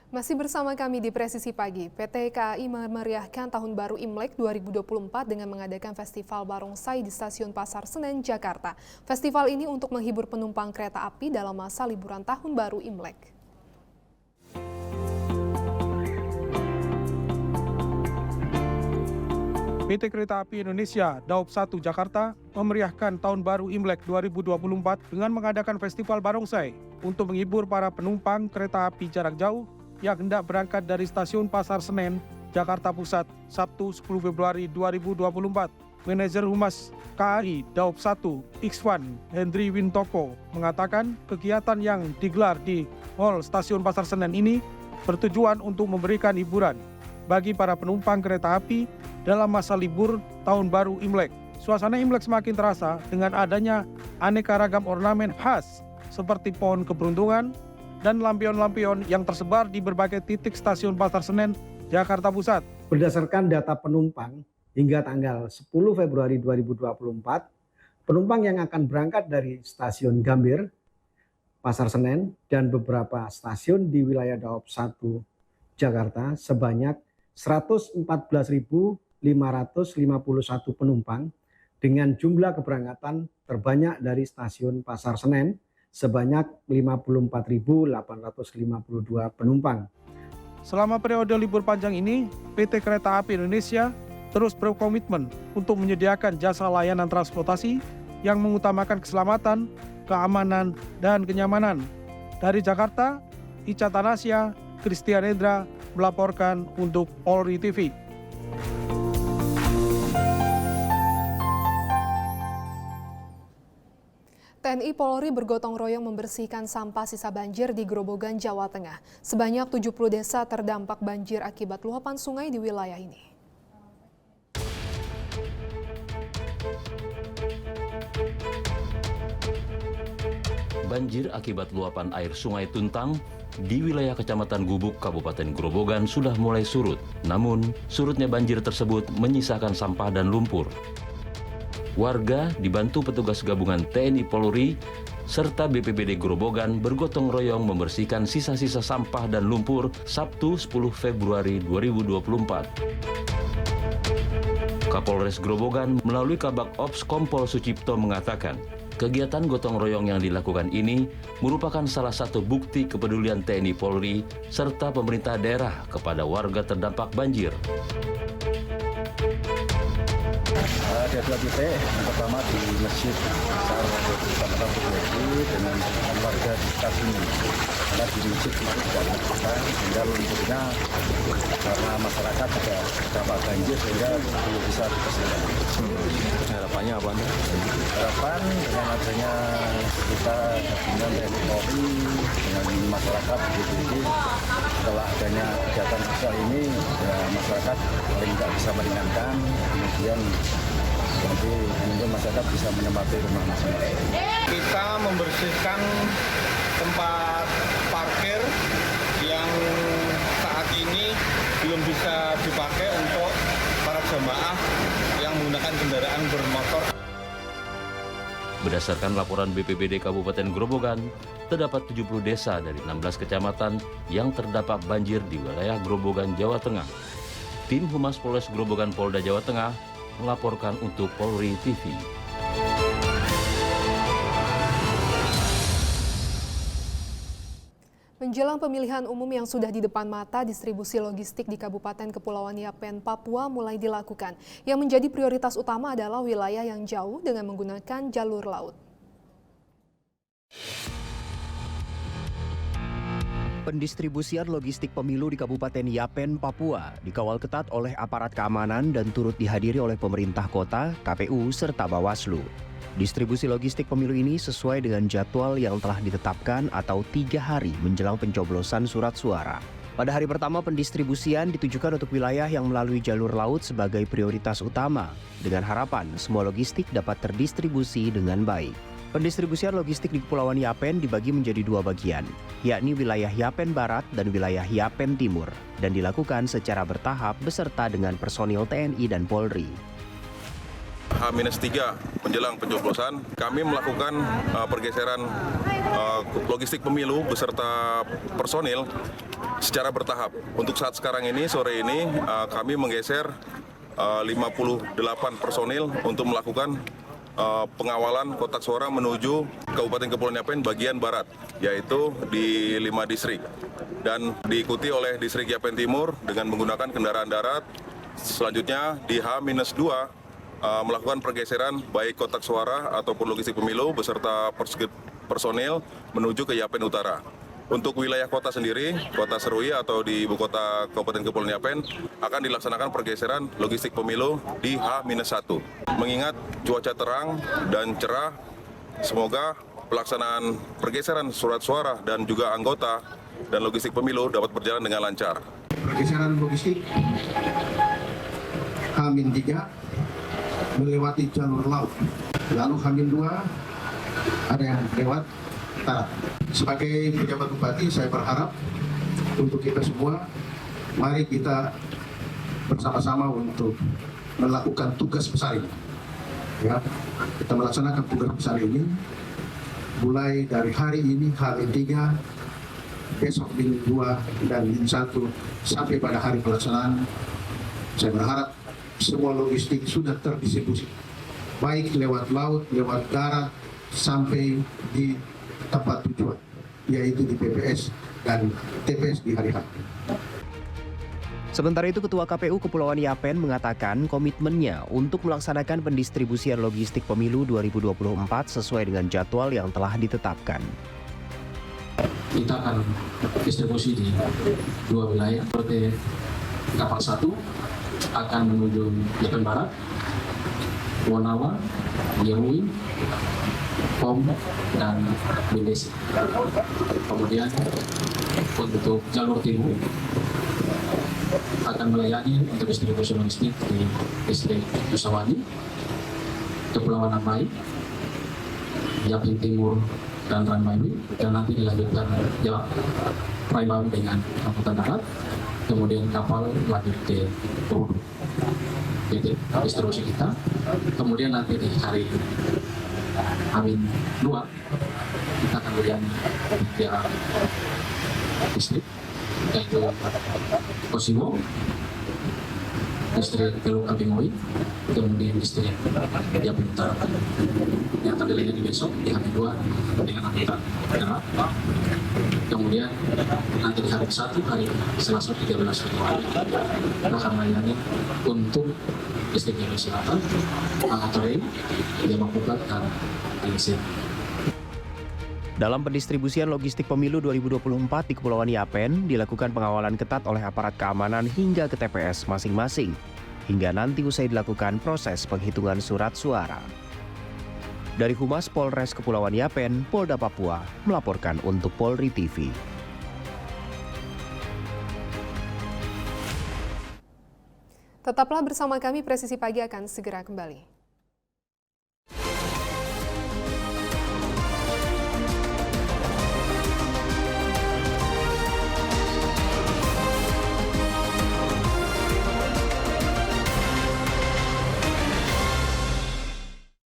Masih bersama kami di Presisi Pagi, PT KAI memeriahkan Tahun Baru Imlek 2024 dengan mengadakan Festival Barongsai di Stasiun Pasar Senen, Jakarta. Festival ini untuk menghibur penumpang kereta api dalam masa liburan Tahun Baru Imlek. PT Kereta Api Indonesia Daop 1 Jakarta memeriahkan Tahun Baru Imlek 2024 dengan mengadakan Festival Barongsai untuk menghibur para penumpang kereta api jarak jauh yang hendak berangkat dari Stasiun Pasar Senen, Jakarta Pusat, Sabtu 10 Februari 2024. Manajer Humas KAI Daop 1 X1 Hendri Wintoko mengatakan kegiatan yang digelar di Hall Stasiun Pasar Senen ini bertujuan untuk memberikan hiburan bagi para penumpang kereta api dalam masa libur Tahun Baru Imlek. Suasana Imlek semakin terasa dengan adanya aneka ragam ornamen khas seperti pohon keberuntungan dan lampion-lampion yang tersebar di berbagai titik Stasiun Pasar Senen, Jakarta Pusat. Berdasarkan data penumpang hingga tanggal 10 Februari 2024, penumpang yang akan berangkat dari Stasiun Gambir, Pasar Senen, dan beberapa stasiun di wilayah Daop 1 Jakarta sebanyak 114.551 penumpang dengan jumlah keberangkatan terbanyak dari Stasiun Pasar Senen sebanyak 54.852 penumpang. Selama periode libur panjang ini, PT Kereta Api Indonesia terus berkomitmen untuk menyediakan jasa layanan transportasi yang mengutamakan keselamatan, keamanan, dan kenyamanan. Dari Jakarta, Ica Tanasya, Christian Edra melaporkan untuk Polri TV. TNI Polri bergotong royong membersihkan sampah sisa banjir di Grobogan, Jawa Tengah. Sebanyak 70 desa terdampak banjir akibat luapan sungai di wilayah ini. Banjir akibat luapan air Sungai Tuntang di wilayah Kecamatan Gubuk, Kabupaten Grobogan sudah mulai surut. Namun, surutnya banjir tersebut menyisakan sampah dan lumpur. Warga dibantu petugas gabungan TNI Polri serta BPBD Grobogan bergotong royong membersihkan sisa-sisa sampah dan lumpur Sabtu 10 Februari 2024. Kapolres Grobogan melalui Kabak Ops Kompol Sucipto mengatakan, kegiatan gotong royong yang dilakukan ini merupakan salah satu bukti kepedulian TNI Polri serta pemerintah daerah kepada warga terdampak banjir. Ada dua titik, yang pertama di Masjid Besar Kecamatan Purworejo dengan warga di stasiun ini. Karena di masjid kemarin tidak dilakukan, sehingga lumpurnya karena masyarakat juga terdampak banjir sehingga belum bisa diselesaikan. Harapannya apa nih? Harapan dengan adanya kita gabungan TNI Polri dengan masyarakat BPBD setelah adanya kegiatan sosial ini, ya masyarakat paling tidak bisa meringankan, kemudian nanti mungkin masyarakat bisa menempati rumah masing-masing. Kita membersihkan tempat parkir yang saat ini belum bisa dipakai untuk para jemaah yang menggunakan kendaraan bermotor. Berdasarkan laporan BPBD Kabupaten Grobogan, terdapat 70 desa dari 16 kecamatan yang terdampak banjir di wilayah Grobogan, Jawa Tengah. Tim Humas Polres Grobogan Polda Jawa Tengah melaporkan untuk Polri TV. Menjelang pemilihan umum yang sudah di depan mata, distribusi logistik di Kabupaten Kepulauan Yapen, Papua mulai dilakukan. Yang menjadi prioritas utama adalah wilayah yang jauh dengan menggunakan jalur laut. Pendistribusian logistik pemilu di Kabupaten Yapen, Papua dikawal ketat oleh aparat keamanan dan turut dihadiri oleh pemerintah kota, KPU, serta Bawaslu. Distribusi logistik pemilu ini sesuai dengan jadwal yang telah ditetapkan atau 3 hari menjelang pencoblosan surat suara. Pada hari pertama pendistribusian ditujukan untuk wilayah yang melalui jalur laut sebagai prioritas utama, dengan harapan semua logistik dapat terdistribusi dengan baik. Pendistribusian logistik di Kepulauan Yapen dibagi menjadi 2 bagian, yakni wilayah Yapen Barat dan wilayah Yapen Timur, dan dilakukan secara bertahap beserta dengan personil TNI dan Polri. H-3 menjelang pencoblosan, kami melakukan pergeseran logistik pemilu beserta personil secara bertahap. Untuk saat sekarang ini, sore ini, kami menggeser 58 personil untuk melakukan pengawalan kotak suara menuju Kabupaten Kepulauan Yapen bagian barat, yaitu di 5 distrik. Dan diikuti oleh distrik Yapen Timur dengan menggunakan kendaraan darat. Selanjutnya di H-2 melakukan pergeseran baik kotak suara ataupun logistik pemilu beserta personil menuju ke Yapen Utara. Untuk wilayah kota sendiri, kota Serui atau di ibu kota Kabupaten Kepulauan Yapen akan dilaksanakan pergeseran logistik pemilu di H-1. Mengingat cuaca terang dan cerah, semoga pelaksanaan pergeseran surat suara dan juga anggota dan logistik pemilu dapat berjalan dengan lancar. Pergeseran logistik H-3 melewati jalur laut, lalu H-2 ada yang lewat darat. Sebagai pejabat bupati, saya berharap untuk kita semua, mari kita bersama-sama untuk melakukan tugas besar ini. Ya, kita melaksanakan tugas besar ini mulai dari hari ini H-3, besok H-2 dan H-1 sampai pada hari pelaksanaan. Saya berharap semua logistik sudah terdistribusi, baik lewat laut, lewat darat, sampai di tempat tujuan, yaitu di PPS dan TPS di hari H. Sementara itu, Ketua KPU Kepulauan Yapen mengatakan komitmennya untuk melaksanakan pendistribusian logistik pemilu 2024 sesuai dengan jadwal yang telah ditetapkan. Kita akan distribusi di 2 wilayah. Seperti kapal 1 akan menuju Yapen Barat, Wonawa, Yehui, Pom, dan Bindesi. Kemudian untuk jalur timur akan melayani untuk distribusi logistik di distrik Nusawadi, Kepulauan Namai, Yapen Timur, dan Ranmaiwi, dan nanti dilanjutkan Ranmaiwi dengan angkutan darat, kemudian kapal lanjut ke Purudu. Jadi distribusi kita, kemudian nanti di hari H-2 kita akan melayani tiga distrik, yaitu Kosimo, distrik Teluk Abimoi, kemudian distrik Yapen Utara yang akan dilayani besok di H-2 dengan angkutan darat. Kemudian nanti di hari 1, hari Selasa 13 Februari akan melayani untuk distrik Yapen Selatan, Angkatore, Yamapukat, dan Indonesia. Dalam pendistribusian logistik pemilu 2024 di Kepulauan Yapen dilakukan pengawalan ketat oleh aparat keamanan hingga ke TPS masing-masing, hingga nanti usai dilakukan proses penghitungan surat suara. Dari Humas Polres Kepulauan Yapen, Polda Papua melaporkan untuk Polri TV. Tetaplah bersama kami, Presisi Pagi akan segera kembali.